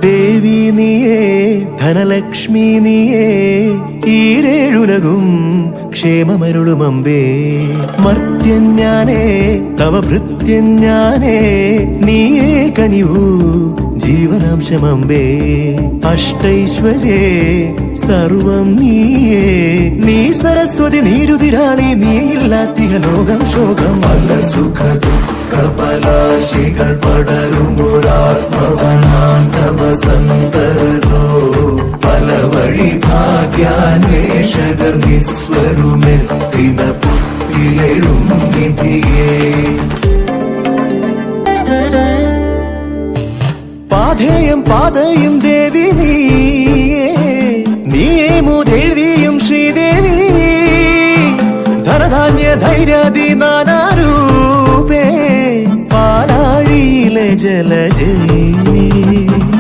ദേവി നീയേ ധനലക്ഷ്മി നീയേ ഈരേഴുലകും ക്ഷേമമരുളുമമ്പേ. മർത്യൻ ഞാനേ തവ ഭൃത്യൻ ഞാനേ നീയേ കനിവൂ ജീവനാംശമമ്പേ. അഷ്ടൈശ്വര്യേ സർവം നീയേ നീ സരസ്വതി നീരുതിരാളി നീയില്ലാത്തിക ലോകം ശോകം. പല സുഖ ദുഃഖ പലാശികൾ പടരുമൊരാത്മവനാന്തവ സന്തരതോ. പല വഴി ഭാഗ്യാന്വേഷകർ നിസ്വരുമെത്തിന പുത്തിലെഴും നിധിയേ. പാധേയം പാതയും ദേവി നീയേ നീയേമോ ദേവിയും ശ്രീദേവി. ധനധാന്യ ധൈര്യാദി നാനാരൂപേ പാലാഴിയിലെ ജലജയേ.